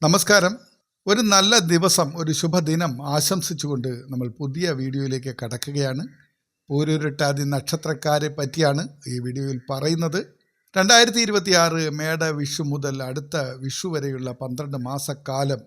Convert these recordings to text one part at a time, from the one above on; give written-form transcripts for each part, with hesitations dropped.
നമസ്കാരം. ഒരു നല്ല ദിവസം, ഒരു ശുഭദിനം ആശംസിച്ചുകൊണ്ട് നമ്മൾ പുതിയ വീഡിയോയിലേക്ക് കടക്കുകയാണ്. പൂരുരുട്ടാതി നക്ഷത്രക്കാരെ പറ്റിയാണ് ഈ വീഡിയോയിൽ പറയുന്നത്. 2026 മേട വിഷു മുതൽ അടുത്ത വിഷു വരെയുള്ള 12 മാസക്കാലം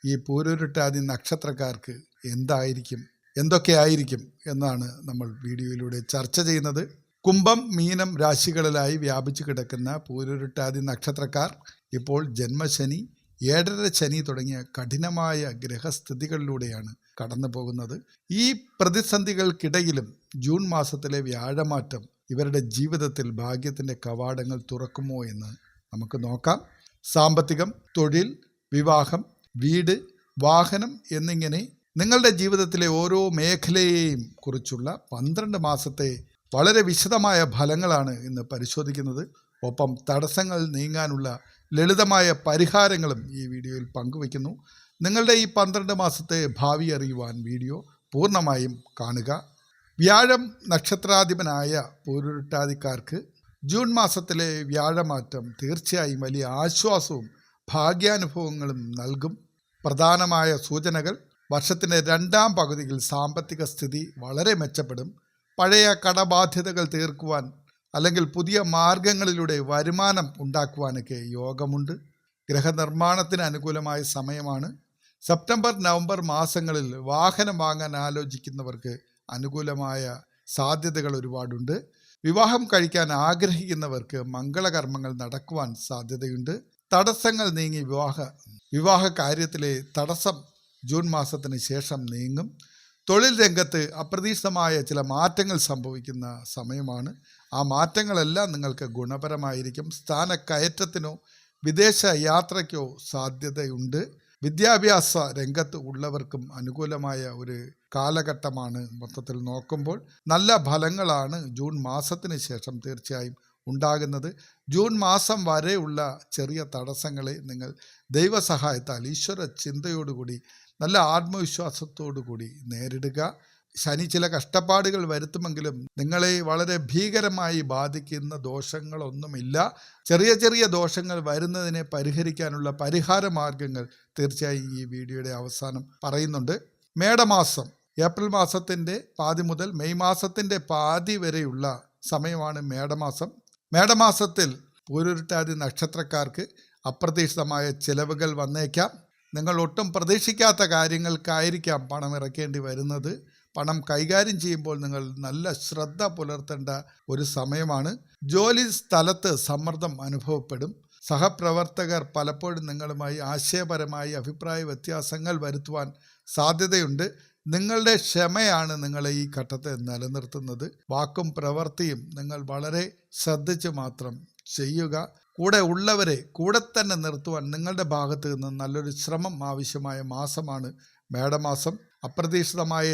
ഈ പൂരുരുട്ടാതി നക്ഷത്രക്കാർക്ക് എന്തായിരിക്കും, എന്തൊക്കെയായിരിക്കും എന്നാണ് നമ്മൾ വീഡിയോയിലൂടെ ചർച്ച ചെയ്യുന്നത്. കുംഭം, മീനം രാശികളിലായി വ്യാപിച്ചു കിടക്കുന്ന പൂരുരുട്ടാതി നക്ഷത്രക്കാർ ഇപ്പോൾ ജന്മശനി, ഏഴര ശനി തുടങ്ങിയ കഠിനമായ ഗ്രഹസ്ഥിതികളിലൂടെയാണ് കടന്നു പോകുന്നത്. ഈ പ്രതിസന്ധികൾക്കിടയിലും ജൂൺ മാസത്തിലെ വ്യാഴമാറ്റം ഇവരുടെ ജീവിതത്തിൽ ഭാഗ്യത്തിൻ്റെ കവാടങ്ങൾ തുറക്കുമോ എന്ന് നമുക്ക് നോക്കാം. സാമ്പത്തികം, തൊഴിൽ, വിവാഹം, വീട്, വാഹനം എന്നിങ്ങനെ നിങ്ങളുടെ ജീവിതത്തിലെ ഓരോ മേഖലയെയും കുറിച്ചുള്ള 12 മാസത്തെ വളരെ വിശദമായ ഫലങ്ങളാണ് ഇന്ന് പരിശോധിക്കുന്നത്. ഒപ്പം തടസ്സങ്ങൾ നീങ്ങാനുള്ള ലളിതമായ പരിഹാരങ്ങളും ഈ വീഡിയോയിൽ പങ്കുവയ്ക്കുന്നു. നിങ്ങളുടെ ഈ 12 മാസത്തെ ഭാവി അറിയുവാൻ വീഡിയോ പൂർണ്ണമായും കാണുക. വ്യാഴം നക്ഷത്രാധിപനായ പൂരുരുട്ടാതിക്കാർക്ക് ജൂൺ മാസത്തിലെ വ്യാഴമാറ്റം തീർച്ചയായും വലിയ ആശ്വാസവും ഭാഗ്യാനുഭവങ്ങളും നൽകും. പ്രധാനമായ സൂചനകൾ: വർഷത്തിൻ്റെ 2ാം പകുതിയിൽ സാമ്പത്തിക സ്ഥിതി വളരെ മെച്ചപ്പെടും. പഴയ കടബാധ്യതകൾ തീർക്കുവാൻ അല്ലെങ്കിൽ പുതിയ മാർഗങ്ങളിലൂടെ വരുമാനം ഉണ്ടാക്കുവാനൊക്കെ യോഗമുണ്ട്. ഗ്രഹനിർമ്മാണത്തിന് അനുകൂലമായ സമയമാണ്. സെപ്റ്റംബർ, നവംബർ മാസങ്ങളിൽ വാഹനം വാങ്ങാൻ ആലോചിക്കുന്നവർക്ക് അനുകൂലമായ സാധ്യതകൾ ഒരുപാടുണ്ട്. വിവാഹം കഴിക്കാൻ ആഗ്രഹിക്കുന്നവർക്ക് മംഗളകർമ്മങ്ങൾ നടക്കുവാൻ സാധ്യതയുണ്ട്. തടസ്സങ്ങൾ നീങ്ങി വിവാഹ കാര്യത്തിലെ തടസ്സം ജൂൺ മാസത്തിന് ശേഷം നീങ്ങും. തൊഴിൽ രംഗത്ത് അപ്രതീക്ഷിതമായ ചില മാറ്റങ്ങൾ സംഭവിക്കുന്ന സമയമാണ്. ആ മാറ്റങ്ങളെല്ലാം നിങ്ങൾക്ക് ഗുണപരമായിരിക്കും. സ്ഥാനക്കയറ്റത്തിനോ വിദേശ യാത്രയ്ക്കോ സാധ്യതയുണ്ട്. വിദ്യാഭ്യാസ രംഗത്ത് ഉള്ളവർക്കും അനുകൂലമായ ഒരു കാലഘട്ടമാണ്. മൊത്തത്തിൽ നോക്കുമ്പോൾ നല്ല ഫലങ്ങളാണ് ജൂൺ മാസത്തിന് ശേഷം തീർച്ചയായും ഉണ്ടാകുന്നത്. ജൂൺ മാസം വരെയുള്ള ചെറിയ തടസ്സങ്ങളെ നിങ്ങൾ ദൈവസഹായത്താൽ, ഈശ്വര ചിന്തയോടുകൂടി, നല്ല ആത്മവിശ്വാസത്തോടു കൂടി നേരിടുക. ശനി ചില കഷ്ടപ്പാടുകൾ വരുത്തുമെങ്കിലും നിങ്ങളെ വളരെ ഭീകരമായി ബാധിക്കുന്ന ദോഷങ്ങളൊന്നുമില്ല. ചെറിയ ചെറിയ ദോഷങ്ങൾ വരുന്നതിനെ പരിഹരിക്കാനുള്ള പരിഹാര മാർഗങ്ങൾ തീർച്ചയായും ഈ വീഡിയോയുടെ അവസാനം പറയുന്നുണ്ട്. മേടമാസം ഏപ്രിൽ മാസത്തിൻ്റെ പാതി മുതൽ മെയ് മാസത്തിൻ്റെ പാതി വരെയുള്ള സമയമാണ് മേടമാസം. മേടമാസത്തിൽ പൂരുരുട്ടാതി നക്ഷത്രക്കാർക്ക് അപ്രതീക്ഷിതമായ ചിലവുകൾ വന്നേക്കാം. നിങ്ങൾ ഒട്ടും പ്രതീക്ഷിക്കാത്ത കാര്യങ്ങൾക്കായിരിക്കാം പണം ഇറക്കേണ്ടി വരുന്നത്. പണം കൈകാര്യം ചെയ്യുമ്പോൾ നിങ്ങൾ നല്ല ശ്രദ്ധ പുലർത്തേണ്ട ഒരു സമയമാണ്. ജോലി സ്ഥലത്ത് സമ്മർദ്ദം അനുഭവപ്പെടും. സഹപ്രവർത്തകർ പലപ്പോഴും നിങ്ങളുമായി ആശയപരമായി അഭിപ്രായ വ്യത്യാസങ്ങൾ വരുത്തുവാൻ സാധ്യതയുണ്ട്. നിങ്ങളുടെ ക്ഷമയാണ് നിങ്ങളെ ഈ ഘട്ടത്തെ നിലനിർത്തുന്നത്. വാക്കും പ്രവൃത്തിയും നിങ്ങൾ വളരെ ശ്രദ്ധിച്ച് മാത്രം ചെയ്യുക. കൂടെ ഉള്ളവരെ കൂടെ തന്നെ നിർത്തുവാൻ നിങ്ങളുടെ ഭാഗത്ത് നിന്ന് നല്ലൊരു ശ്രമം ആവശ്യമായ മാസമാണ് മേടമാസം. അപ്രതീക്ഷിതമായ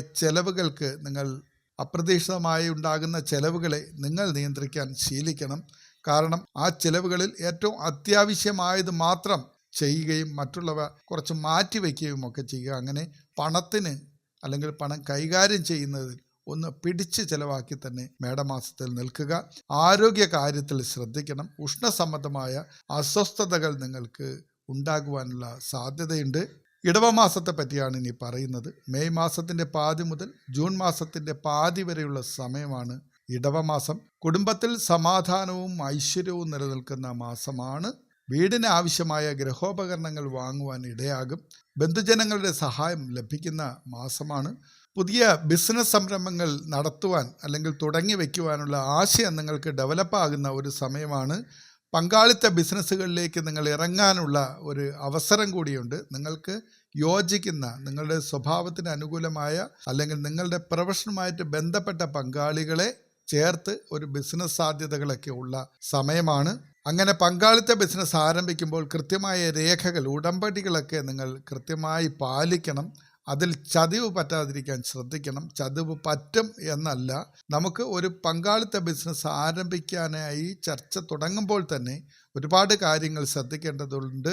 അപ്രതീക്ഷിതമായി ഉണ്ടാകുന്ന ചെലവുകളെ നിങ്ങൾ നിയന്ത്രിക്കാൻ ശീലിക്കണം. കാരണം ആ ചെലവുകളിൽ ഏറ്റവും അത്യാവശ്യമായത് മാത്രം ചെയ്യുകയും മറ്റുള്ളവ കുറച്ച് മാറ്റിവെക്കുകയും ഒക്കെ ചെയ്യുക. അങ്ങനെ പണത്തിന് അല്ലെങ്കിൽ പണം കൈകാര്യം ചെയ്യുന്നതിൽ ഒന്ന് പിടിച്ച് ചിലവാക്കി തന്നെ മേടമാസത്തിൽ നിൽക്കുക. ആരോഗ്യ കാര്യത്തിൽ ശ്രദ്ധിക്കണം. ഉഷ്ണസംബന്ധമായ അസ്വസ്ഥതകൾ നിങ്ങൾക്ക് ഉണ്ടാകുവാനുള്ള സാധ്യതയുണ്ട്. ഇടവമാസത്തെ പറ്റിയാണ് ഇനി പറയുന്നത്. മെയ് മാസത്തിൻ്റെ പാതി മുതൽ ജൂൺ മാസത്തിൻ്റെ പാതി വരെയുള്ള സമയമാണ് ഇടവമാസം. കുടുംബത്തിൽ സമാധാനവും ഐശ്വര്യവും നിലനിൽക്കുന്ന മാസമാണ്. വീടിന് ആവശ്യമായ ഗൃഹോപകരണങ്ങൾ വാങ്ങുവാൻ ഇടയാകും. ബന്ധുജനങ്ങളുടെ സഹായം ലഭിക്കുന്ന മാസമാണ്. പുതിയ ബിസിനസ് സംരംഭങ്ങൾ നടത്തുവാൻ അല്ലെങ്കിൽ തുടങ്ങി വയ്ക്കുവാനുള്ള ആശയം നിങ്ങൾക്ക് ഡെവലപ്പാകുന്ന ഒരു സമയമാണ്. പങ്കാളിത്ത ബിസിനസ്സുകളിലേക്ക് നിങ്ങൾ ഇറങ്ങാനുള്ള ഒരു അവസരം കൂടിയുണ്ട്. നിങ്ങൾക്ക് യോജിക്കുന്ന, നിങ്ങളുടെ സ്വഭാവത്തിന് അനുകൂലമായ അല്ലെങ്കിൽ നിങ്ങളുടെ പ്രൊഫഷനുമായിട്ട് ബന്ധപ്പെട്ട പങ്കാളികളെ ചേർത്ത് ഒരു ബിസിനസ് സാധ്യതകളൊക്കെ ഉള്ള സമയമാണ്. അങ്ങനെ പങ്കാളിത്ത ബിസിനസ് ആരംഭിക്കുമ്പോൾ കൃത്യമായ രേഖകൾ, ഉടമ്പടികളൊക്കെ നിങ്ങൾ കൃത്യമായി പാലിക്കണം. അതിൽ ചതിവ് പറ്റാതിരിക്കാൻ ശ്രദ്ധിക്കണം. ചതിവ് പറ്റും എന്നല്ല, നമുക്ക് ഒരു പങ്കാളിത്ത ബിസിനസ് ആരംഭിക്കാനായി ചർച്ച തുടങ്ങുമ്പോൾ തന്നെ ഒരുപാട് കാര്യങ്ങൾ ശ്രദ്ധിക്കേണ്ടതുണ്ട്.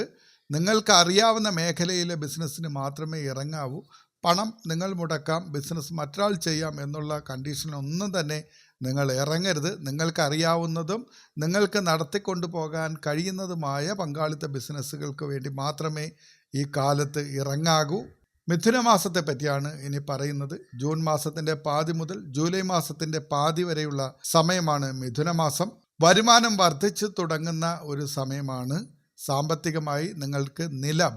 നിങ്ങൾക്ക് അറിയാവുന്ന മേഖലയിലെ ബിസിനസ്സിന് മാത്രമേ ഇറങ്ങാവൂ. പണം നിങ്ങൾ മുടക്കാം, ബിസിനസ് മറ്റൊരാൾ ചെയ്യാം എന്നുള്ള കണ്ടീഷനൊന്നും തന്നെ നിങ്ങൾ ഇറങ്ങരുത്. നിങ്ങൾക്കറിയാവുന്നതും നിങ്ങൾക്ക് നടത്തിക്കൊണ്ടു പോകാൻ കഴിയുന്നതുമായ പങ്കാളിത്ത ബിസിനസ്സുകൾക്ക് വേണ്ടി മാത്രമേ ഈ കാലത്ത് ഇറങ്ങാകൂ. മിഥുനമാസത്തെ പറ്റിയാണ് ഇനി പറയുന്നത്. ജൂൺ മാസത്തിൻ്റെ പാതി മുതൽ ജൂലൈ മാസത്തിൻ്റെ പാതി വരെയുള്ള സമയമാണ് മിഥുനമാസം. വരുമാനം വർദ്ധിച്ചു തുടങ്ങുന്ന ഒരു സമയമാണ്. സാമ്പത്തികമായി നിങ്ങൾക്ക്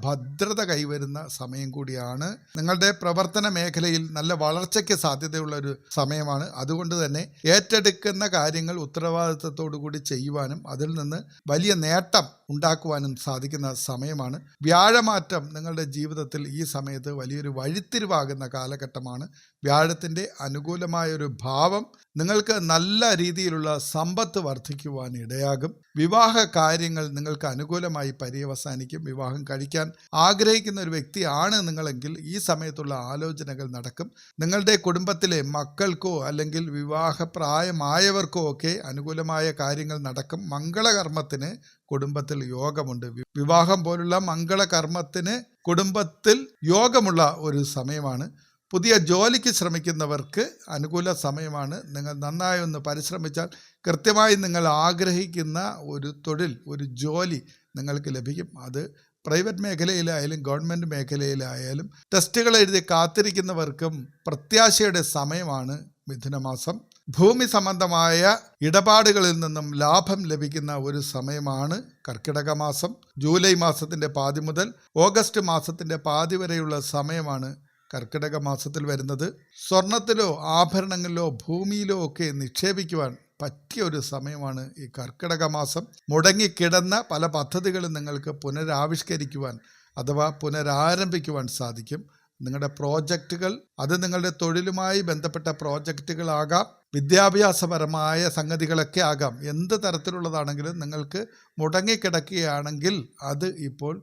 ഭദ്രത കൈവരുന്ന സമയം കൂടിയാണ്. നിങ്ങളുടെ പ്രവർത്തന മേഖലയിൽ നല്ല വളർച്ചയ്ക്ക് സാധ്യതയുള്ള ഒരു സമയമാണ്. അതുകൊണ്ട് തന്നെ ഏറ്റെടുക്കുന്ന കാര്യങ്ങൾ ഉത്തരവാദിത്വത്തോടു കൂടി ചെയ്യുവാനും അതിൽ നിന്ന് വലിയ നേട്ടം ഉണ്ടാക്കുവാനും സാധിക്കുന്ന സമയമാണ്. വ്യാഴമാറ്റം നിങ്ങളുടെ ജീവിതത്തിൽ ഈ സമയത്ത് വലിയൊരു വഴിത്തിരിവാകുന്ന കാലഘട്ടമാണ്. വ്യാഴത്തിൻ്റെ അനുകൂലമായൊരു ഭാവം നിങ്ങൾക്ക് നല്ല രീതിയിലുള്ള സമ്പത്ത് വർദ്ധിക്കുവാൻ ഇടയാകും. വിവാഹ കാര്യങ്ങൾ നിങ്ങൾക്ക് അനുകൂലമായി പര്യവസാനിക്കും. വിവാഹം കഴിക്കാൻ ആഗ്രഹിക്കുന്ന ഒരു വ്യക്തിയാണ് നിങ്ങളെങ്കിൽ ഈ സമയത്തുള്ള ആലോചനകൾ നടക്കും. നിങ്ങളുടെ കുടുംബത്തിലെ മക്കൾക്കോ അല്ലെങ്കിൽ വിവാഹപ്രായമായവർക്കോ ഒക്കെ അനുകൂലമായ കാര്യങ്ങൾ നടക്കും. മംഗളകർമ്മത്തിന് കുടുംബത്തിൽ യോഗമുണ്ട്. വിവാഹം പോലുള്ള മംഗളകർമ്മത്തിന് കുടുംബത്തിൽ യോഗമുള്ള ഒരു സമയമാണ്. പുതിയ ജോലിക്ക് ശ്രമിക്കുന്നവർക്ക് അനുകൂല സമയമാണ്. നിങ്ങൾ നന്നായി ഒന്ന് പരിശ്രമിച്ചാൽ കൃത്യമായി നിങ്ങൾ ആഗ്രഹിക്കുന്ന ഒരു തൊഴിൽ, ഒരു ജോലി നിങ്ങൾക്ക് ലഭിക്കും. അത് പ്രൈവറ്റ് മേഖലയിലായാലും ഗവൺമെൻറ് മേഖലയിലായാലും ടെസ്റ്റുകൾ എഴുതി കാത്തിരിക്കുന്നവർക്കും പ്രത്യാശയുടെ സമയമാണ് മിഥുനമാസം. ഭൂമി സംബന്ധമായ ഇടപാടുകളിൽ നിന്നും ലാഭം ലഭിക്കുന്ന ഒരു സമയമാണ് കർക്കിടക മാസം. ജൂലൈ മാസത്തിൻ്റെ പാതി മുതൽ ഓഗസ്റ്റ് മാസത്തിൻ്റെ പാതി വരെയുള്ള സമയമാണ് കർക്കിടക മാസത്തിൽ വരുന്നത്. സ്വർണത്തിലോ ആഭരണങ്ങളിലോ ഭൂമിയിലോ ഒക്കെ നിക്ഷേപിക്കുവാൻ പറ്റിയ ഒരു സമയമാണ് ഈ കർക്കിടക മാസം. മുടങ്ങിക്കിടന്ന പല പദ്ധതികളും നിങ്ങൾക്ക് പുനരാവിഷ്കരിക്കുവാൻ അഥവാ പുനരാരംഭിക്കുവാൻ സാധിക്കും. നിങ്ങളുടെ പ്രോജക്റ്റുകൾ, അത് നിങ്ങളുടെ തൊഴിലുമായി ബന്ധപ്പെട്ട പ്രോജക്റ്റുകളാകാം, വിദ്യാഭ്യാസപരമായ സംഗതികളൊക്കെ ആകാം. എന്ത് തരത്തിലുള്ളതാണെങ്കിലും നിങ്ങൾക്ക് മുടങ്ങിക്കിടക്കുകയാണെങ്കിൽ അത് ഇപ്പോൾ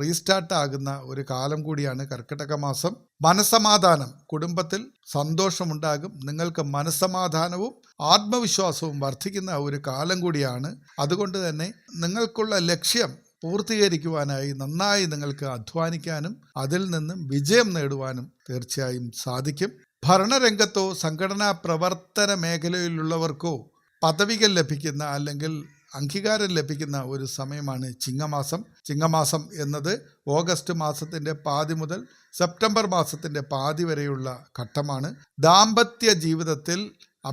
റീസ്റ്റാർട്ട് ആകുന്ന ഒരു കാലം കൂടിയാണ് കർക്കിടക മാസം. മനസ്സമാധാനം, കുടുംബത്തിൽ സന്തോഷമുണ്ടാകും. നിങ്ങൾക്ക് മനസ്സമാധാനവും ആത്മവിശ്വാസവും വർദ്ധിക്കുന്ന ഒരു കാലം കൂടിയാണ്. അതുകൊണ്ട് തന്നെ നിങ്ങൾക്കുള്ള ലക്ഷ്യം പൂർത്തീകരിക്കുവാനായി നന്നായി നിങ്ങൾക്ക് അധ്വാനിക്കാനും അതിൽ നിന്നും വിജയം നേടുവാനും തീർച്ചയായും സാധിക്കും. ഭരണരംഗത്തോ സംഘടനാ പ്രവർത്തന മേഖലയിലുള്ളവർക്കോ പദവികൾ ലഭിക്കുന്ന അല്ലെങ്കിൽ അംഗീകാരം ലഭിക്കുന്ന ഒരു സമയമാണ് ചിങ്ങമാസം. ചിങ്ങമാസം എന്നത് ഓഗസ്റ്റ് മാസത്തിൻ്റെ പാതി മുതൽ സെപ്റ്റംബർ മാസത്തിൻ്റെ പാതി വരെയുള്ള ഘട്ടമാണ്. ദാമ്പത്യ ജീവിതത്തിൽ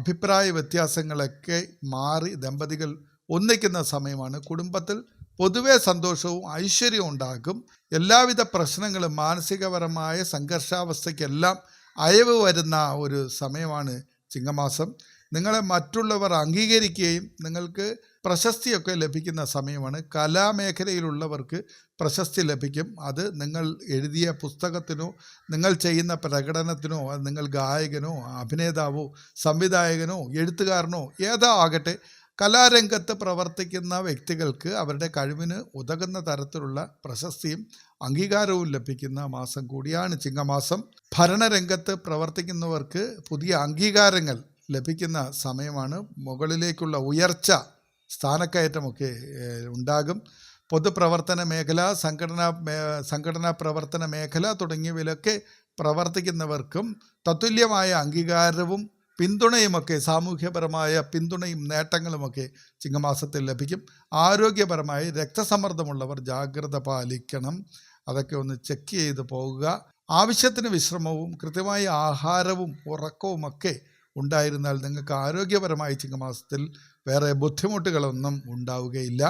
അഭിപ്രായ വ്യത്യാസങ്ങളൊക്കെ മാറി ദമ്പതികൾ ഒന്നിക്കുന്ന സമയമാണ്. കുടുംബത്തിൽ പൊതുവെ സന്തോഷവും ഐശ്വര്യവും ഉണ്ടാകും. എല്ലാവിധ പ്രശ്നങ്ങളും മാനസികപരമായ സംഘർഷാവസ്ഥയ്ക്കെല്ലാം അയവ് വരുന്ന ഒരു സമയമാണ് ചിങ്ങമാസം. നിങ്ങളെ മറ്റുള്ളവർ അംഗീകരിക്കുകയും നിങ്ങൾക്ക് പ്രശസ്തിയൊക്കെ ലഭിക്കുന്ന സമയമാണ്. കലാമേഖലയിലുള്ളവർക്ക് പ്രശസ്തി ലഭിക്കും. അത് നിങ്ങൾ എഴുതിയ പുസ്തകത്തിനോ നിങ്ങൾ ചെയ്യുന്ന പ്രകടനത്തിനോ, നിങ്ങൾ ഗായകനോ അഭിനേതാവോ സംവിധായകനോ എഴുത്തുകാരനോ ഏതോ ആകട്ടെ, കലാരംഗത്ത് പ്രവർത്തിക്കുന്ന വ്യക്തികൾക്ക് അവരുടെ കഴിവിന് ഉതകുന്ന തരത്തിലുള്ള പ്രശസ്തിയും അംഗീകാരവും ലഭിക്കുന്ന മാസം കൂടിയാണ് ചിങ്ങമാസം. ഭരണരംഗത്ത് പ്രവർത്തിക്കുന്നവർക്ക് പുതിയ അംഗീകാരങ്ങൾ ലഭിക്കുന്ന സമയമാണ്. മുകളിലേക്കുള്ള ഉയർച്ച, സ്ഥാനക്കയറ്റമൊക്കെ ഉണ്ടാകും. പൊതുപ്രവർത്തന മേഖല, സംഘടനാ പ്രവർത്തന മേഖല തുടങ്ങിയവയിലൊക്കെ പ്രവർത്തിക്കുന്നവർക്കും തത്തുല്യമായ അംഗീകാരവും പിന്തുണയുമൊക്കെ, സാമൂഹ്യപരമായ പിന്തുണയും നേട്ടങ്ങളുമൊക്കെ ചിങ്ങമാസത്തിൽ ലഭിക്കും. ആരോഗ്യപരമായി രക്തസമ്മർദ്ദമുള്ളവർ ജാഗ്രത പാലിക്കണം. അതൊക്കെ ഒന്ന് ചെക്ക് ചെയ്ത് പോകുക. ആവശ്യത്തിന് വിശ്രമവും കൃത്യമായ ആഹാരവും ഉറക്കവുമൊക്കെ ഉണ്ടായിരുന്നാൽ നിങ്ങൾക്ക് ആരോഗ്യപരമായി ചിങ്ങമാസത്തിൽ വേറെ ബുദ്ധിമുട്ടുകളൊന്നും ഉണ്ടാവുകയില്ല.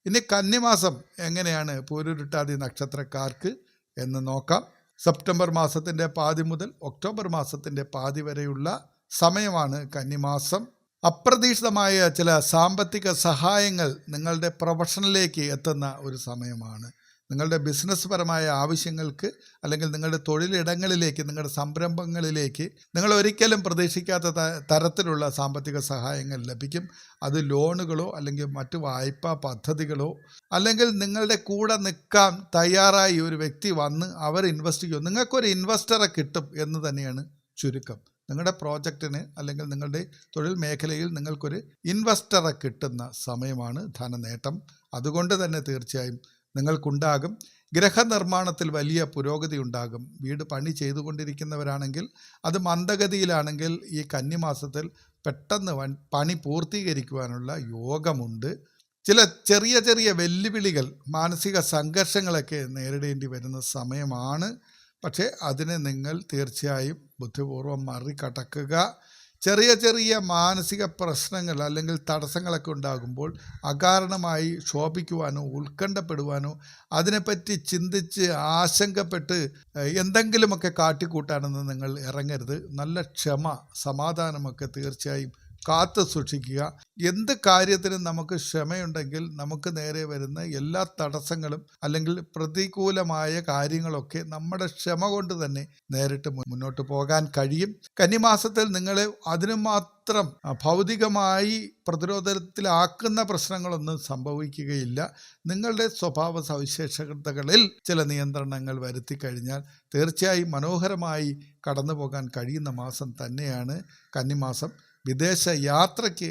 ഇനി കന്നിമാസം എങ്ങനെയാണ് പൂരുരുട്ടാതി നക്ഷത്രക്കാർക്ക് എന്ന് നോക്കാം. സെപ്റ്റംബർ മാസത്തിൻ്റെ പാതി മുതൽ ഒക്ടോബർ മാസത്തിൻ്റെ പാതി വരെയുള്ള സമയമാണ് കന്നിമാസം. അപ്രതീക്ഷിതമായ ചില സാമ്പത്തിക സഹായങ്ങൾ നിങ്ങളുടെ പ്രൊഫഷനിലേക്ക് എത്തുന്ന ഒരു സമയമാണ്. നിങ്ങളുടെ ബിസിനസ് പരമായ ആവശ്യങ്ങൾക്ക് അല്ലെങ്കിൽ നിങ്ങളുടെ തൊഴിലിടങ്ങളിലേക്ക്, നിങ്ങളുടെ സംരംഭങ്ങളിലേക്ക് നിങ്ങൾ ഒരിക്കലും പ്രതീക്ഷിക്കാത്ത തരത്തിലുള്ള സാമ്പത്തിക സഹായങ്ങൾ ലഭിക്കും. അത് ലോണുകളോ അല്ലെങ്കിൽ മറ്റു വായ്പാ പദ്ധതികളോ, അല്ലെങ്കിൽ നിങ്ങളുടെ കൂടെ നിൽക്കാൻ തയ്യാറായി ഒരു വ്യക്തി വന്ന് അവർ ഇൻവെസ്റ്റ് ചെയ്യും. നിങ്ങൾക്കൊരു ഇൻവെസ്റ്ററെ കിട്ടും എന്ന് തന്നെയാണ് ചുരുക്കം. നിങ്ങളുടെ പ്രോജക്റ്റിന് അല്ലെങ്കിൽ നിങ്ങളുടെ തൊഴിൽ മേഖലയിൽ നിങ്ങൾക്കൊരു ഇൻവെസ്റ്ററെ കിട്ടുന്ന സമയമാണ് ധനനേട്ടം. അതുകൊണ്ട് തന്നെ തീർച്ചയായും നിങ്ങൾക്കുണ്ടാകും. ഗൃഹനിർമ്മാണത്തിൽ വലിയ പുരോഗതി ഉണ്ടാകും. വീട് പണി ചെയ്തുകൊണ്ടിരിക്കുന്നവരാണെങ്കിൽ, അത് മന്ദഗതിയിലാണെങ്കിൽ ഈ കന്നിമാസത്തിൽ പെട്ടെന്ന് പണി പൂർത്തീകരിക്കുവാനുള്ള യോഗമുണ്ട്. ചില ചെറിയ ചെറിയ വെല്ലുവിളികൾ, മാനസിക സംഘർഷങ്ങളൊക്കെ നേരിടേണ്ടി വരുന്ന സമയമാണ്. പക്ഷേ അതിനെ നിങ്ങൾ തീർച്ചയായും ബുദ്ധിപൂർവ്വം മറികടക്കുക. ചെറിയ ചെറിയ മാനസിക പ്രശ്നങ്ങൾ അല്ലെങ്കിൽ തടസ്സങ്ങളൊക്കെ ഉണ്ടാകുമ്പോൾ അകാരണമായി ക്ഷോഭിക്കുവാനോ ഉത്കണ്ഠപ്പെടുവാനോ അതിനെപ്പറ്റി ചിന്തിച്ച് ആശങ്കപ്പെട്ട് എന്തെങ്കിലുമൊക്കെ കാട്ടിക്കൂട്ടാനൊന്നും നിങ്ങൾ ഇറങ്ങരുത്. നല്ല ക്ഷമ, സമാധാനമൊക്കെ തീർച്ചയായും കാത്തു സൂക്ഷിക്കുക. എന്ത് കാര്യത്തിനും നമുക്ക് ക്ഷമയുണ്ടെങ്കിൽ നമുക്ക് നേരെ വരുന്ന എല്ലാ തടസ്സങ്ങളും അല്ലെങ്കിൽ പ്രതികൂലമായ കാര്യങ്ങളൊക്കെ നമ്മുടെ ക്ഷമ കൊണ്ട് തന്നെ നേരിട്ട് മുന്നോട്ട് പോകാൻ കഴിയും. കന്നിമാസത്തിൽ നിങ്ങളെ അതിനു മാത്രം ഭൗതികമായി പ്രതിരോധത്തിലാക്കുന്ന പ്രശ്നങ്ങളൊന്നും സംഭവിക്കുകയില്ല. നിങ്ങളുടെ സ്വഭാവ സവിശേഷതകളിൽ ചില നിയന്ത്രണങ്ങൾ വരുത്തി കഴിഞ്ഞാൽ തീർച്ചയായും മനോഹരമായി കടന്നു പോകാൻ കഴിയുന്ന മാസം തന്നെയാണ് കന്നിമാസം. വിദേശ യാത്രയ്ക്ക്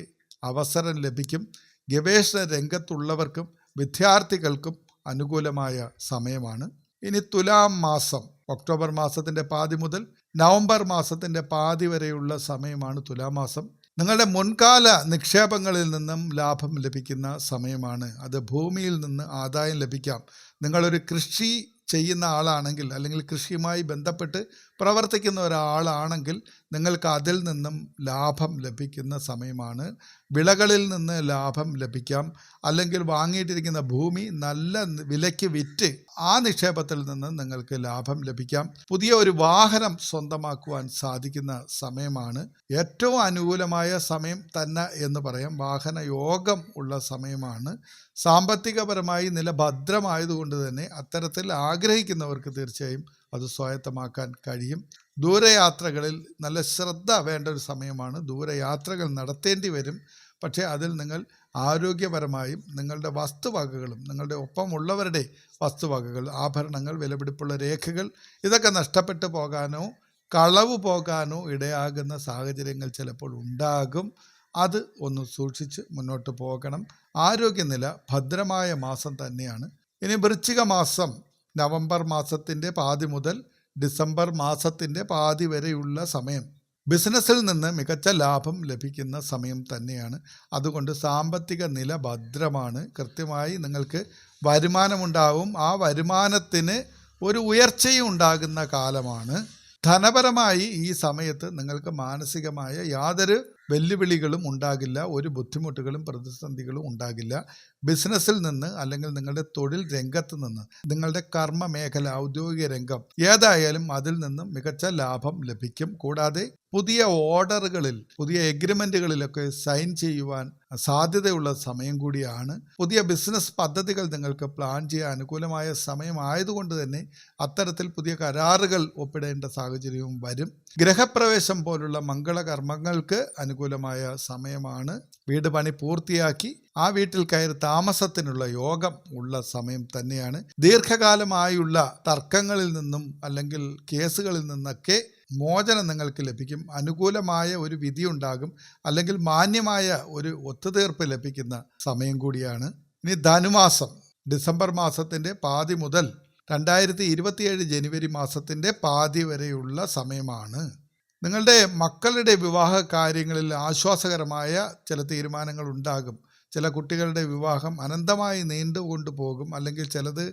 അവസരം ലഭിക്കും. ഗവേഷണ രംഗത്തുള്ളവർക്കും വിദ്യാർത്ഥികൾക്കും അനുകൂലമായ സമയമാണ്. ഇനി തുലാം മാസം, ഒക്ടോബർ മാസത്തിൻ്റെ പാതി മുതൽ നവംബർ മാസത്തിൻ്റെ പാതി വരെയുള്ള സമയമാണ് തുലാമാസം. നിങ്ങളുടെ മുൻകാല നിക്ഷേപങ്ങളിൽ നിന്നും ലാഭം ലഭിക്കുന്ന സമയമാണ്. അത് ഭൂമിയിൽ നിന്ന് ആദായം ലഭിക്കാം. നിങ്ങളൊരു കൃഷി ചെയ്യുന്ന ആളാണെങ്കിൽ അല്ലെങ്കിൽ കൃഷിയുമായി ബന്ധപ്പെട്ട് പ്രവർത്തിക്കുന്ന ഒരാളാണെങ്കിൽ നിങ്ങൾക്ക് അതിൽ നിന്നും ലാഭം ലഭിക്കുന്ന സമയമാണ്. വിളകളിൽ നിന്ന് ലാഭം ലഭിക്കാം. അല്ലെങ്കിൽ വാങ്ങിയിട്ടിരിക്കുന്ന ഭൂമി നല്ല വിലയ്ക്ക് വിറ്റ് ആ നിക്ഷേപത്തിൽ നിന്ന് നിങ്ങൾക്ക് ലാഭം ലഭിക്കാം. പുതിയ ഒരു വാഹനം സ്വന്തമാക്കുവാൻ സാധിക്കുന്ന സമയമാണ്. ഏറ്റവും അനുകൂലമായ സമയം തന്നെ എന്ന് പറയാം. വാഹന യോഗം ഉള്ള സമയമാണ്. സാമ്പത്തികപരമായി നില ഭദ്രമായതുകൊണ്ട് തന്നെ അത്തരത്തിൽ ആഗ്രഹിക്കുന്നവർക്ക് തീർച്ചയായും അത് സ്വായത്തമാക്കാൻ കഴിയും. ദൂരയാത്രകളിൽ നല്ല ശ്രദ്ധ വേണ്ട ഒരു സമയമാണ്. ദൂരയാത്രകൾ നടത്തേണ്ടി വരും. പക്ഷേ അതിൽ നിങ്ങൾ ആരോഗ്യപരമായും നിങ്ങളുടെ വസ്തുവകകളും നിങ്ങളുടെ ഒപ്പമുള്ളവരുടെ വസ്തുവകകൾ, ആഭരണങ്ങൾ, വിലപിടിപ്പുള്ള രേഖകൾ ഇതൊക്കെ നഷ്ടപ്പെട്ടു പോകാനോ കളവ് പോകാനോ ഇടയാകുന്ന സാഹചര്യങ്ങൾ ചിലപ്പോൾ ഉണ്ടാകും. അത് ഒന്ന് സൂക്ഷിച്ച് മുന്നോട്ട് പോകണം. ആരോഗ്യനില ഭദ്രമായ മാസം തന്നെയാണ്. ഇനി വൃശ്ചിക മാസം, നവംബർ മാസത്തിൻ്റെ പാതി മുതൽ ഡിസംബർ മാസത്തിൻ്റെ പാതി വരെയുള്ള സമയം ബിസിനസ്സിൽ നിന്ന് മികച്ച ലാഭം ലഭിക്കുന്ന സമയം തന്നെയാണ്. അതുകൊണ്ട് സാമ്പത്തിക നില ഭദ്രമാണ്. കൃത്യമായി നിങ്ങൾക്ക് വരുമാനമുണ്ടാവും. ആ വരുമാനത്തിന് ഒരു ഉയർച്ചയും ഉണ്ടാകുന്ന കാലമാണ്. ധനപരമായി ഈ സമയത്ത് നിങ്ങൾക്ക് മാനസികമായ യാതൊരു വെല്ലുവിളികളും ഉണ്ടാകില്ല. ഒരു ബുദ്ധിമുട്ടുകളും പ്രതിസന്ധികളും ഉണ്ടാകില്ല. ബിസിനസ്സിൽ നിന്ന് അല്ലെങ്കിൽ നിങ്ങളുടെ തൊഴിൽ രംഗത്ത് നിന്ന്, നിങ്ങളുടെ കർമ്മ മേഖല, ഔദ്യോഗിക രംഗം ഏതായാലും അതിൽ നിന്നും മികച്ച ലാഭം ലഭിക്കും. കൂടാതെ പുതിയ ഓർഡറുകളിൽ, പുതിയ എഗ്രിമെൻറ്റുകളിലൊക്കെ സൈൻ ചെയ്യുവാൻ സാധ്യതയുള്ള സമയം കൂടിയാണ്. പുതിയ ബിസിനസ് പദ്ധതികൾ നിങ്ങൾക്ക് പ്ലാൻ ചെയ്യാൻ അനുകൂലമായ സമയമായതുകൊണ്ട് തന്നെ അത്തരത്തിൽ പുതിയ കരാറുകൾ ഒപ്പിടേണ്ട സാഹചര്യവും വരും. ഗ്രഹപ്രവേശം പോലുള്ള മംഗളകർമ്മങ്ങൾക്ക് അനുകൂലമായ സമയമാണ്. വീട് പണി പൂർത്തിയാക്കി ആ വീട്ടിൽ കയറി താമസത്തിനുള്ള യോഗം ഉള്ള സമയം തന്നെയാണ്. ദീർഘകാലമായുള്ള തർക്കങ്ങളിൽ നിന്നും അല്ലെങ്കിൽ കേസുകളിൽ നിന്നൊക്കെ മോചനം നിങ്ങൾക്ക് ലഭിക്കും. അനുകൂലമായ ഒരു വിധി ഉണ്ടാകും. അല്ലെങ്കിൽ മാന്യമായ ഒരു ഒത്തുതീർപ്പ് ലഭിക്കുന്ന സമയം കൂടിയാണ്. ഇനി ധനുമാസം, ഡിസംബർ മാസത്തിൻ്റെ പാതി മുതൽ 2027 ജനുവരി മാസത്തിൻ്റെ പാതി വരെയുള്ള സമയമാണ്. നിങ്ങളുടെ മക്കളുടെ വിവാഹ കാര്യങ്ങളിൽ ആശ്വാസകരമായ ചില തീരുമാനങ്ങൾ ഉണ്ടാകും. ചില കുട്ടികളുടെ വിവാഹം അനന്തമായി നീണ്ടുകൊണ്ടു പോകും. അല്ലെങ്കിൽ ചിലത്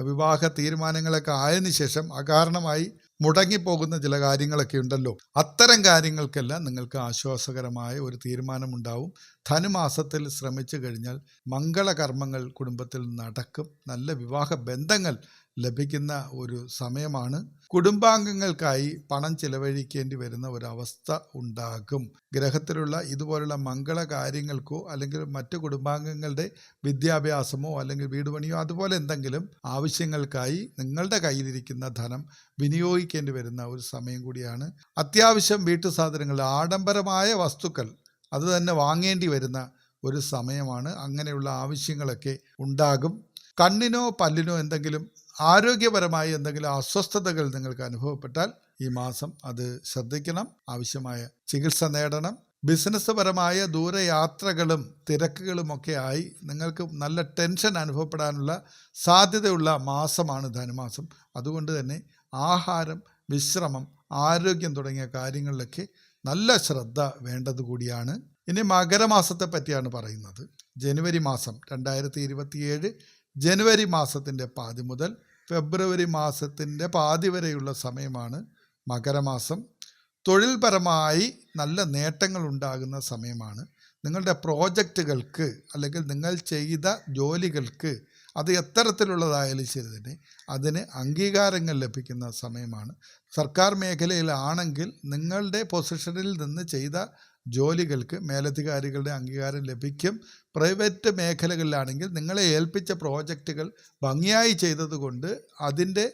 വിവാഹ തീരുമാനങ്ങളൊക്കെ ആയതിനു ശേഷം അകാരണമായി മുടങ്ങിപ്പോകുന്ന ചില കാര്യങ്ങളൊക്കെ ഉണ്ടല്ലോ. അത്തരം കാര്യങ്ങൾക്കെല്ലാം നിങ്ങൾക്ക് ആശ്വാസകരമായ ഒരു തീരുമാനമുണ്ടാവും. ധനുമാസത്തിൽ ശ്രമിച്ചു കഴിഞ്ഞാൽ മംഗളകർമ്മങ്ങൾ കുടുംബത്തിൽ നടക്കും. നല്ല വിവാഹ ബന്ധങ്ങൾ ലഭിക്കുന്ന ഒരു സമയമാണ്. കുടുംബാംഗങ്ങൾക്കായി പണം ചിലവഴിക്കേണ്ടി വരുന്ന ഒരവസ്ഥ ഉണ്ടാകും. ഗ്രഹത്തിലുള്ള ഇതുപോലുള്ള മംഗളകാര്യങ്ങൾക്കോ അല്ലെങ്കിൽ മറ്റു കുടുംബാംഗങ്ങളുടെ വിദ്യാഭ്യാസമോ അല്ലെങ്കിൽ വീട് പണിയോ അതുപോലെ എന്തെങ്കിലും ആവശ്യങ്ങൾക്കായി നിങ്ങളുടെ കയ്യിലിരിക്കുന്ന ധനം വിനിയോഗിക്കേണ്ടി വരുന്ന ഒരു സമയം കൂടിയാണ്. അത്യാവശ്യം വീട്ടു സാധനങ്ങൾ, ആഡംബരമായ വസ്തുക്കൾ അത് തന്നെ വാങ്ങേണ്ടി വരുന്ന ഒരു സമയമാണ്. അങ്ങനെയുള്ള ആവശ്യങ്ങളൊക്കെ ഉണ്ടാകും. കണ്ണിനോ പല്ലിനോ എന്തെങ്കിലും ആരോഗ്യപരമായി എന്തെങ്കിലും അസ്വസ്ഥതകൾ നിങ്ങൾക്ക് അനുഭവപ്പെട്ടാൽ ഈ മാസം അത് ശ്രദ്ധിക്കണം. ആവശ്യമായ ചികിത്സ നേടണം. ബിസിനസ് പരമായ ദൂരയാത്രകളും തിരക്കുകളുമൊക്കെ ആയി നിങ്ങൾക്ക് നല്ല ടെൻഷൻ അനുഭവപ്പെടാനുള്ള സാധ്യതയുള്ള മാസമാണ് ധനുമാസം. അതുകൊണ്ട് തന്നെ ആഹാരം, വിശ്രമം, ആരോഗ്യം തുടങ്ങിയ കാര്യങ്ങളിലൊക്കെ നല്ല ശ്രദ്ധ വേണ്ടത് കൂടിയാണ്. ഇനി മകരമാസത്തെ പറ്റിയാണ് പറയുന്നത്. ജനുവരി മാസം 2027 ജനുവരി മാസത്തിൻ്റെ പാതി മുതൽ ഫെബ്രുവരി മാസത്തിൻ്റെ പാതി വരെയുള്ള സമയമാണ് മകരമാസം. തൊഴിൽപരമായി നല്ല നേട്ടങ്ങൾ ഉണ്ടാകുന്ന സമയമാണ്. നിങ്ങളുടെ പ്രോജക്റ്റുകൾക്ക് അല്ലെങ്കിൽ നിങ്ങൾ ചെയ്ത ജോലികൾക്ക് അത് എത്തരത്തിലുള്ളതായാലും ശരി തന്നെ അതിന് അംഗീകാരങ്ങൾ ലഭിക്കുന്ന സമയമാണ്. സർക്കാർ മേഖലയിലാണെങ്കിൽ നിങ്ങളുടെ പൊസിഷനിൽ നിന്ന് ചെയ്ത ജോലികൾക്ക് മേലധികാരികളുടെ അംഗീകാരം ലഭിക്കും. പ്രൈവറ്റ് മേഖലകളിലാണെങ്കിൽ നിങ്ങളെ ഏൽപ്പിച്ച പ്രോജക്റ്റുകൾ ഭംഗിയായി ചെയ്തതുകൊണ്ട് അതിൻ്റെ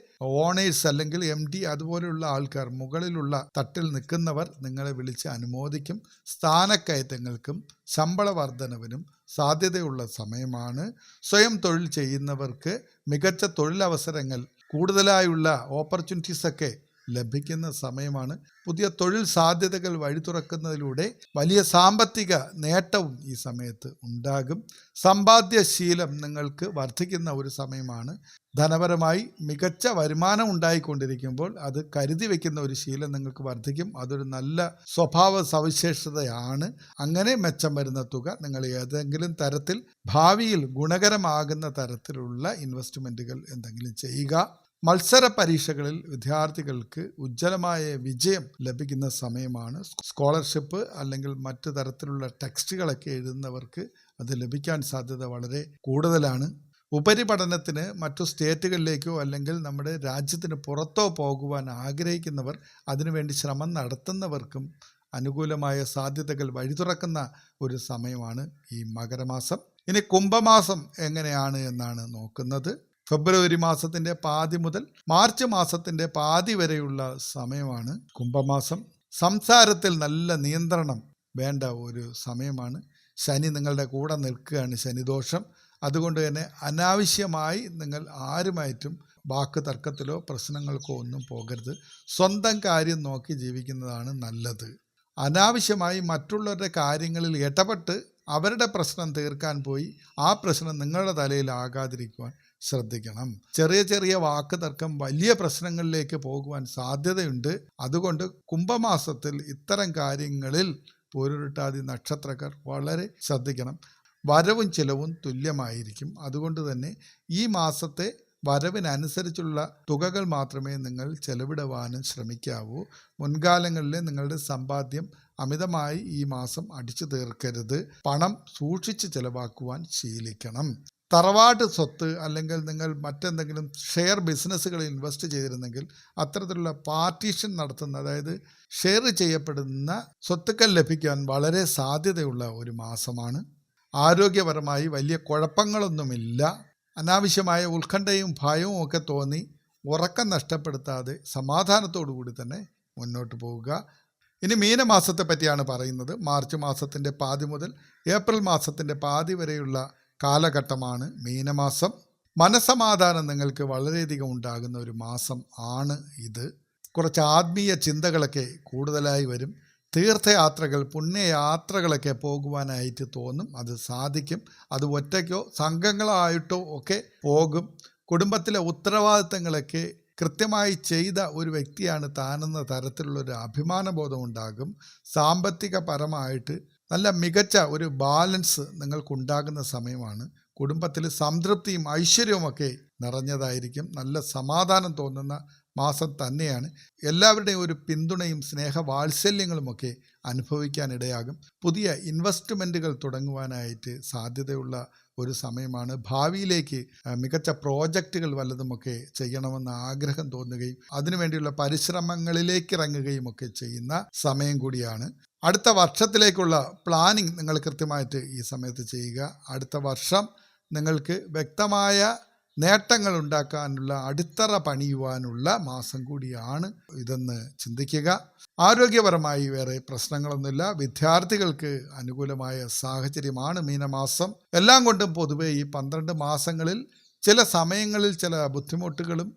ഓണേഴ്സ് അല്ലെങ്കിൽ MD അതുപോലെയുള്ള ആൾക്കാർ, മുകളിലുള്ള തട്ടിൽ നിൽക്കുന്നവർ നിങ്ങളെ വിളിച്ച് അനുമോദിക്കും. സ്ഥാനക്കയറ്റങ്ങൾക്കും ശമ്പള വർധനവിനും സാധ്യതയുള്ള സമയമാണ്. സ്വയം തൊഴിൽ ചെയ്യുന്നവർക്ക് മികച്ച തൊഴിലവസരങ്ങൾ, കൂടുതലായുള്ള ഓപ്പർച്യൂണിറ്റീസൊക്കെ ലഭിക്കുന്ന സമയമാണ്. പുതിയ തൊഴിൽ സാധ്യതകൾ വഴി തുറക്കുന്നതിലൂടെ വലിയ സാമ്പത്തിക നേട്ടവും ഈ സമയത്ത് ഉണ്ടാകും. സമ്പാദ്യശീലം നിങ്ങൾക്ക് വർദ്ധിക്കുന്ന ഒരു സമയമാണ്. ധനപരമായി മികച്ച വരുമാനം ഉണ്ടായിക്കൊണ്ടിരിക്കുമ്പോൾ അത് കരുതി വയ്ക്കുന്ന ഒരു ശീലം നിങ്ങൾക്ക് വർദ്ധിക്കും. അതൊരു നല്ല സ്വഭാവ സവിശേഷതയാണ്. അങ്ങനെ മെച്ചം വരുന്ന തുക നിങ്ങൾ ഏതെങ്കിലും തരത്തിൽ ഭാവിയിൽ ഗുണകരമാകുന്ന തരത്തിലുള്ള ഇൻവെസ്റ്റ്മെൻറ്റുകൾ എന്തെങ്കിലും ചെയ്യുക. മത്സര പരീക്ഷകളിൽ വിദ്യാർത്ഥികൾക്ക് ഉജ്ജ്വലമായ വിജയം ലഭിക്കുന്ന സമയമാണ്. സ്കോളർഷിപ്പ് അല്ലെങ്കിൽ മറ്റു തരത്തിലുള്ള ടെക്സ്റ്റുകളൊക്കെ എഴുതുന്നവർക്ക് അത് ലഭിക്കാൻ സാധ്യത വളരെ കൂടുതലാണ്. ഉപരിപഠനത്തിന് മറ്റു സ്റ്റേറ്റുകളിലേക്കോ അല്ലെങ്കിൽ നമ്മുടെ രാജ്യത്തിന് പുറത്തോ പോകുവാൻ ആഗ്രഹിക്കുന്നവർ, അതിനുവേണ്ടി ശ്രമം നടത്തുന്നവർക്കും അനുകൂലമായ സാധ്യതകൾ വഴി തുറക്കുന്ന ഒരു സമയമാണ് ഈ മകരമാസം. ഇനി കുംഭമാസം എങ്ങനെയാണ് എന്നാണ് നോക്കുന്നത്. ഫെബ്രുവരി മാസത്തിൻ്റെ പാതി മുതൽ മാർച്ച് മാസത്തിൻ്റെ പാതി വരെയുള്ള സമയമാണ് കുംഭമാസം. സംസാരത്തിൽ നല്ല നിയന്ത്രണം വേണ്ട ഒരു സമയമാണ്. ശനി നിങ്ങളുടെ കൂടെ നിൽക്കുകയാണ്, ശനിദോഷം. അതുകൊണ്ട് തന്നെ അനാവശ്യമായി നിങ്ങൾ ആരുമായിട്ടും വാക്ക് തർക്കത്തിലോ പ്രശ്നങ്ങൾക്കോ ഒന്നും പോകരുത്. സ്വന്തം കാര്യം നോക്കി ജീവിക്കുന്നതാണ് നല്ലത്. അനാവശ്യമായി മറ്റുള്ളവരുടെ കാര്യങ്ങളിൽ ഇടപെട്ട് അവരുടെ പ്രശ്നം തീർക്കാൻ പോയി ആ പ്രശ്നം നിങ്ങളുടെ തലയിലാകാതിരിക്കുവാൻ ശ്രദ്ധിക്കണം. ചെറിയ ചെറിയ വാക്ക് തർക്കം വലിയ പ്രശ്നങ്ങളിലേക്ക് പോകുവാൻ സാധ്യതയുണ്ട്. അതുകൊണ്ട് കുംഭമാസത്തിൽ ഇത്തരം കാര്യങ്ങളിൽ പൂരുരുട്ടാതി നക്ഷത്രക്കാർ വളരെ ശ്രദ്ധിക്കണം. വരവും ചിലവും തുല്യമായിരിക്കും. അതുകൊണ്ട് തന്നെ ഈ മാസത്തെ വരവിനനുസരിച്ചുള്ള തുകകൾ മാത്രമേ നിങ്ങൾ ചെലവിടുവാനും ശ്രമിക്കാവൂ. മുൻകാലങ്ങളിലെ നിങ്ങളുടെ സമ്പാദ്യം അമിതമായി ഈ മാസം അടിച്ചു തീർക്കരുത്. പണം സൂക്ഷിച്ച് ചെലവാക്കുവാൻ ശീലിക്കണം. തറവാട്ട് സ്വത്ത് അല്ലെങ്കിൽ നിങ്ങൾ മറ്റെന്തെങ്കിലും ഷെയർ ബിസിനസ്സുകളിൽ ഇൻവെസ്റ്റ് ചെയ്തിരുന്നെങ്കിൽ അത്തരത്തിലുള്ള പാർട്ടീഷൻ നടത്തുന്ന, അതായത് ഷെയർ ചെയ്യപ്പെടുന്ന സ്വത്തുക്കൾ ലഭിക്കാൻ വളരെ സാധ്യതയുള്ള ഒരു മാസമാണ്. ആരോഗ്യപരമായി വലിയ കുഴപ്പങ്ങളൊന്നുമില്ല. അനാവശ്യമായ ഉത്കണ്ഠയും ഭയവും ഒക്കെ തോന്നി ഉറക്കം നഷ്ടപ്പെടുത്താതെ സമാധാനത്തോടു കൂടി തന്നെ മുന്നോട്ട് പോവുക. ഇനി മീനമാസത്തെ പറ്റിയാണ് പറയുന്നത്. മാർച്ച് മാസത്തിൻ്റെ പാതി മുതൽ ഏപ്രിൽ മാസത്തിൻ്റെ പാതി വരെയുള്ള കാലഘട്ടമാണ് മീനമാസം. മനസ്സമാധാനം നിങ്ങൾക്ക് വളരെയധികം ഉണ്ടാകുന്ന ഒരു മാസം ആണ് ഇത്. കുറച്ച് ആത്മീയ ചിന്തകളൊക്കെ കൂടുതലായി വരും. തീർത്ഥയാത്രകൾ, പുണ്യയാത്രകളൊക്കെ പോകുവാനായിട്ട് തോന്നും. അത് സാധിക്കും. അത് ഒറ്റയ്ക്കോ സംഘങ്ങളായിട്ടോ ഒക്കെ പോകും. കുടുംബത്തിലെ ഉത്തരവാദിത്തങ്ങളൊക്കെ കൃത്യമായി ചെയ്ത ഒരു വ്യക്തിയാണ് താനെന്ന തരത്തിലുള്ളൊരു അഭിമാനബോധം ഉണ്ടാകും. സാമ്പത്തികപരമായിട്ട് നല്ല മികച്ച ഒരു ബാലൻസ് നിങ്ങൾക്കുണ്ടാകുന്ന സമയമാണ്. കുടുംബത്തിൽ സംതൃപ്തിയും ഐശ്വര്യവുമൊക്കെ നിറഞ്ഞതായിരിക്കും. നല്ല സമാധാനം തോന്നുന്ന മാസം തന്നെയാണ്. എല്ലാവരുടെയും ഒരു പിന്തുണയും സ്നേഹവാത്സല്യങ്ങളുമൊക്കെ അനുഭവിക്കാനിടയാകും. പുതിയ ഇൻവെസ്റ്റ്മെൻറ്റുകൾ തുടങ്ങുവാനായിട്ട് സാധ്യതയുള്ള ഒരു സമയമാണ്. ഭാവിയിലേക്ക് മികച്ച പ്രോജക്റ്റുകൾ വല്ലതുമൊക്കെ ചെയ്യണമെന്ന് ആഗ്രഹം തോന്നുകയും അതിനുവേണ്ടിയുള്ള പരിശ്രമങ്ങളിലേക്ക് ഇറങ്ങുകയും ഒക്കെ ചെയ്യുന്ന സമയം കൂടിയാണ്. അടുത്ത വർഷത്തിലേക്കുള്ള പ്ലാനിങ് നിങ്ങൾ കൃത്യമായിട്ട് ഈ സമയത്ത് ചെയ്യുക. അടുത്ത വർഷം നിങ്ങൾക്ക് വ്യക്തമായ നേട്ടങ്ങൾ ഉണ്ടാക്കാനുള്ള അടിത്തറ പണിയുവാനുള്ള മാസം കൂടിയാണ് ഇതെന്ന് ചിന്തിക്കുക. ആരോഗ്യപരമായി വേറെ പ്രശ്നങ്ങളൊന്നുമില്ല. വിദ്യാർത്ഥികൾക്ക് അനുകൂലമായ സാഹചര്യമാണ് മീനമാസം. എല്ലാം കൊണ്ടും പൊതുവെ ഈ 12 മാസങ്ങളിൽ ചില സമയങ്ങളിൽ ചില ബുദ്ധിമുട്ടുകളും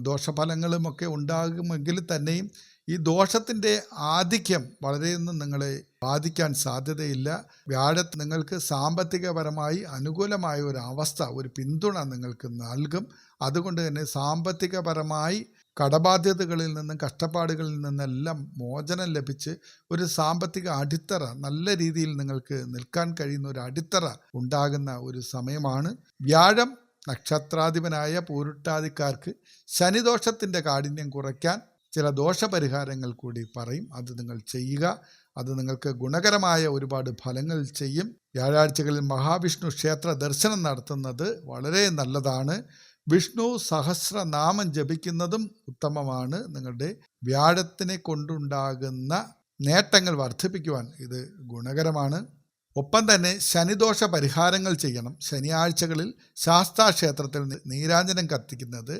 ദോഷഫലങ്ങളും ഒക്കെ ഉണ്ടാകുമെങ്കിൽ തന്നെയും ഈ ദോഷത്തിൻ്റെ ആധിക്യം വളരെയൊന്നും നിങ്ങളെ ബാധിക്കാൻ സാധ്യതയില്ല. വ്യാഴം നിങ്ങൾക്ക് സാമ്പത്തികപരമായി അനുകൂലമായ ഒരു അവസ്ഥ, ഒരു പിന്തുണ നിങ്ങൾക്ക് നൽകും. അതുകൊണ്ട് തന്നെ സാമ്പത്തികപരമായി കടബാധ്യതകളിൽ നിന്നും കഷ്ടപ്പാടുകളിൽ നിന്നെല്ലാം മോചനം ലഭിച്ച് ഒരു സാമ്പത്തിക അടിത്തറ, നല്ല രീതിയിൽ നിങ്ങൾക്ക് നിൽക്കാൻ കഴിയുന്ന ഒരു അടിത്തറ ഉണ്ടാകുന്ന ഒരു സമയമാണ്. വ്യാഴം നക്ഷത്രാധിപനായ പൂരുട്ടാതിക്കാർക്ക് ശനിദോഷത്തിൻ്റെ കാഠിന്യം കുറയ്ക്കാൻ ചില ദോഷപരിഹാരങ്ങൾ കൂടി പറയും. അത് നിങ്ങൾ ചെയ്യുക. അത് നിങ്ങൾക്ക് ഗുണകരമായ ഒരുപാട് ഫലങ്ങൾ ചെയ്യും. വ്യാഴാഴ്ചകളിൽ മഹാവിഷ്ണു ക്ഷേത്ര ദർശനം നടത്തുന്നത് വളരെ നല്ലതാണ്. വിഷ്ണു സഹസ്രനാമം ജപിക്കുന്നതും ഉത്തമമാണ്. നിങ്ങളുടെ വ്യാഴത്തിനെ കൊണ്ടുണ്ടാകുന്ന നേട്ടങ്ങൾ വർദ്ധിപ്പിക്കുവാൻ ഇത് ഗുണകരമാണ്. ഒപ്പം തന്നെ ശനിദോഷ പരിഹാരങ്ങൾ ചെയ്യണം. ശനിയാഴ്ചകളിൽ ശാസ്താക്ഷേത്രത്തിൽ നീരാഞ്ജനം കത്തിക്കുന്നത്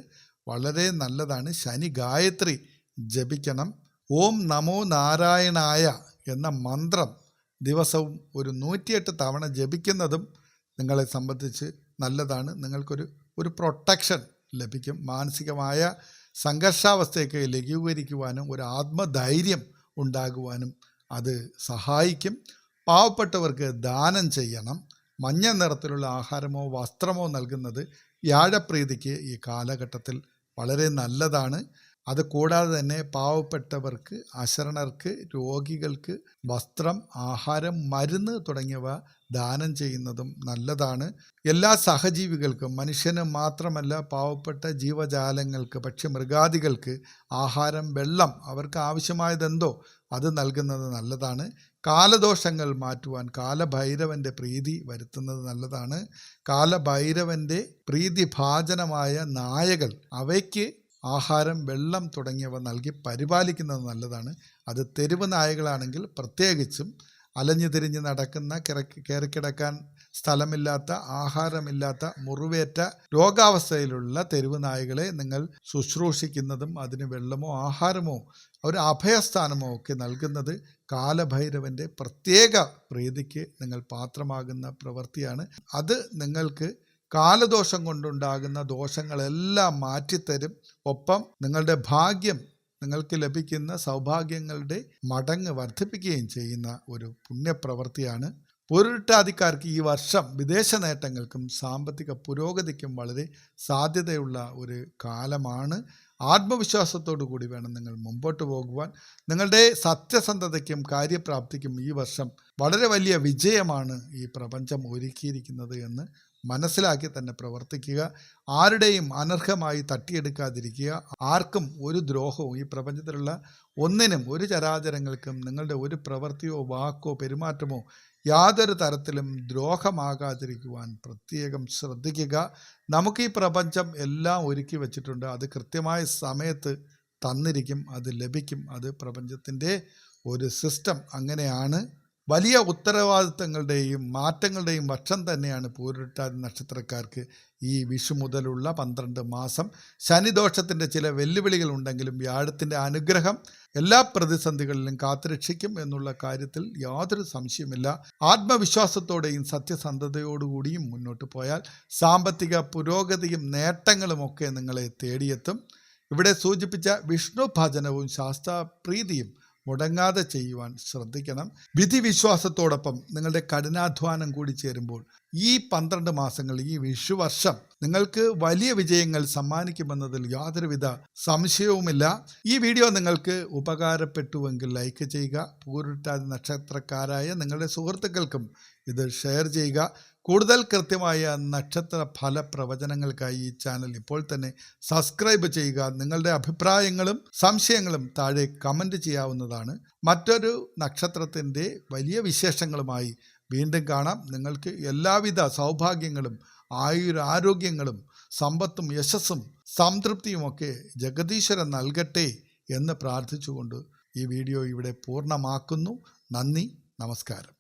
വളരെ നല്ലതാണ്. ശനി ഗായത്രി ജപിക്കണം. ഓം നമോ നാരായണായ എന്ന മന്ത്രം ദിവസവും ഒരു 108 തവണ ജപിക്കുന്നതും നിങ്ങളെ സംബന്ധിച്ച് നല്ലതാണ്. നിങ്ങൾക്കൊരു പ്രൊട്ടക്ഷൻ ലഭിക്കും. മാനസികമായ സംഘർഷാവസ്ഥയൊക്കെ ലഘൂകരിക്കുവാനും ഒരു ആത്മധൈര്യം ഉണ്ടാകുവാനും അത് സഹായിക്കും. പാവപ്പെട്ടവർക്ക് ദാനം ചെയ്യണം. മഞ്ഞ നിറത്തിലുള്ള ആഹാരമോ വസ്ത്രമോ നൽകുന്നത് വ്യാഴപ്രീതിക്ക് ഈ കാലഘട്ടത്തിൽ വളരെ നല്ലതാണ്. അത് കൂടാതെ തന്നെ പാവപ്പെട്ടവർക്ക്, അശരണർക്ക്, രോഗികൾക്ക് വസ്ത്രം, ആഹാരം, മരുന്ന് തുടങ്ങിയവ ദാനം ചെയ്യുന്നതും നല്ലതാണ്. എല്ലാ സഹജീവികൾക്കും, മനുഷ്യന് മാത്രമല്ല പാവപ്പെട്ട ജീവജാലങ്ങൾക്ക്, പക്ഷിമൃഗാദികൾക്ക് ആഹാരം, വെള്ളം, അവർക്ക് ആവശ്യമായതെന്തോ അത് നൽകുന്നത് നല്ലതാണ്. കാലദോഷങ്ങൾ മാറ്റുവാൻ കാലഭൈരവൻ്റെ പ്രീതി വരുത്തുന്നത് നല്ലതാണ്. കാലഭൈരവൻ്റെ പ്രീതിഭാജനമായ നായകൾ, അവയ്ക്ക് ആഹാരം, വെള്ളം തുടങ്ങിയവ നൽകി പരിപാലിക്കുന്നത് നല്ലതാണ്. അത് തെരുവ് നായകളാണെങ്കിൽ പ്രത്യേകിച്ചും അലഞ്ഞു തിരിഞ്ഞ് നടക്കുന്ന, കയറിക്കിടക്കാൻ സ്ഥലമില്ലാത്ത, ആഹാരമില്ലാത്ത, മുറിവേറ്റ രോഗാവസ്ഥയിലുള്ള തെരുവ് നായകളെ നിങ്ങൾ ശുശ്രൂഷിക്കുന്നതും അതിന് വെള്ളമോ ആഹാരമോ ഒരു അഭയസ്ഥാനമോ ഒക്കെ നൽകുന്നത് കാലഭൈരവൻ്റെ പ്രത്യേക പ്രീതിക്ക് നിങ്ങൾ പാത്രമാകുന്ന പ്രവൃത്തിയാണ്. അത് നിങ്ങൾക്ക് കാലദോഷം കൊണ്ടുണ്ടാകുന്ന ദോഷങ്ങളെല്ലാം മാറ്റിത്തരും. ഒപ്പം നിങ്ങളുടെ ഭാഗ്യം, നിങ്ങൾക്ക് ലഭിക്കുന്ന സൗഭാഗ്യങ്ങളുടെ മടങ്ങ് വർദ്ധിപ്പിക്കുകയും ചെയ്യുന്ന ഒരു പുണ്യപ്രവൃത്തിയാണ്. പൂരുരുട്ടാതിക്കാർക്ക് ഈ വർഷം വിദേശ നേട്ടങ്ങൾക്കും സാമ്പത്തിക പുരോഗതിക്കും വളരെ സാധ്യതയുള്ള ഒരു കാലമാണ്. ആത്മവിശ്വാസത്തോടു കൂടി വേണം നിങ്ങൾ മുമ്പോട്ട് പോകുവാൻ. നിങ്ങളുടെ സത്യസന്ധതയ്ക്കും കാര്യപ്രാപ്തിക്കും ഈ വർഷം വളരെ വലിയ വിജയമാണ് ഈ പ്രപഞ്ചം ഒരുക്കിയിരിക്കുന്നത് എന്ന് മനസ്സിലാക്കി തന്നെ പ്രവർത്തിക്കുക. ആരുടെയും അനർഹമായി തട്ടിയെടുക്കാതിരിക്കുക. ആർക്കും ഒരു ദ്രോഹവും, ഈ പ്രപഞ്ചത്തിലുള്ള ഒന്നിനും, ഒരു ചരാചരങ്ങൾക്കും നിങ്ങളുടെ ഒരു പ്രവൃത്തിയോ വാക്കോ പെരുമാറ്റമോ യാതൊരു തരത്തിലും ദ്രോഹമാകാതിരിക്കുവാൻ പ്രത്യേകം ശ്രദ്ധിക്കുക. നമുക്ക് ഈ പ്രപഞ്ചം എല്ലാം ഒരുക്കി വച്ചിട്ടുണ്ട്. അത് കൃത്യമായ സമയത്ത് തന്നിരിക്കും, അത് ലഭിക്കും. അത് പ്രപഞ്ചത്തിൻ്റെ ഒരു സിസ്റ്റം അങ്ങനെയാണ്. വലിയ ഉത്തരവാദിത്തങ്ങളുടെയും മാറ്റങ്ങളുടെയും വർഷം തന്നെയാണ് പൂരുരുട്ടാതി നക്ഷത്രക്കാർക്ക് ഈ വിഷു മുതലുള്ള 12 മാസം. ശനിദോഷത്തിൻ്റെ ചില വെല്ലുവിളികൾ ഉണ്ടെങ്കിലും വ്യാഴത്തിൻ്റെ അനുഗ്രഹം എല്ലാ പ്രതിസന്ധികളിലും കാത്തുരക്ഷിക്കും എന്നുള്ള കാര്യത്തിൽ യാതൊരു സംശയമില്ല. ആത്മവിശ്വാസത്തോടെയും സത്യസന്ധതയോടുകൂടിയും മുന്നോട്ട് പോയാൽ സാമ്പത്തിക പുരോഗതിയും നേട്ടങ്ങളുമൊക്കെ നിങ്ങളെ തേടിയെത്തും. ഇവിടെ സൂചിപ്പിച്ച വിഷ്ണു ഭജനവും ശാസ്ത്രപ്രീതിയും മുടങ്ങാതെ ചെയ്യുവാൻ ശ്രദ്ധിക്കണം. വിധിവിശ്വാസത്തോടൊപ്പം നിങ്ങളുടെ കഠിനാധ്വാനം കൂടി ചേരുമ്പോൾ ഈ 12 മാസങ്ങൾ, ഈ വിഷുവർഷം നിങ്ങൾക്ക് വലിയ വിജയങ്ങൾ സമ്മാനിക്കുമെന്നതിൽ യാതൊരുവിധ സംശയവുമില്ല. ഈ വീഡിയോ നിങ്ങൾക്ക് ഉപകാരപ്പെട്ടുവെങ്കിൽ ലൈക്ക് ചെയ്യുക. പൂരുരുട്ടാതി നക്ഷത്രക്കാരായ നിങ്ങളുടെ സുഹൃത്തുക്കൾക്കും ഇത് ഷെയർ ചെയ്യുക. കൂടുതൽ കൃത്യമായ നക്ഷത്ര ഫല പ്രവചനങ്ങൾക്കായി ഈ ചാനൽ ഇപ്പോൾ തന്നെ സബ്സ്ക്രൈബ് ചെയ്യുക. നിങ്ങളുടെ അഭിപ്രായങ്ങളും സംശയങ്ങളും താഴെ കമൻറ്റ് ചെയ്യാവുന്നതാണ്. മറ്റൊരു നക്ഷത്രത്തിൻ്റെ വലിയ വിശേഷങ്ങളുമായി വീണ്ടും കാണാം. നിങ്ങൾക്ക് എല്ലാവിധ സൗഭാഗ്യങ്ങളും ആയുരാരോഗ്യങ്ങളും സമ്പത്തും യശസ്സും സംതൃപ്തിയുമൊക്കെ ജഗദീശ്വരൻ നൽകട്ടെ എന്ന് പ്രാർത്ഥിച്ചുകൊണ്ട് ഈ വീഡിയോ ഇവിടെ പൂർണ്ണമാക്കുന്നു. നന്ദി, നമസ്കാരം.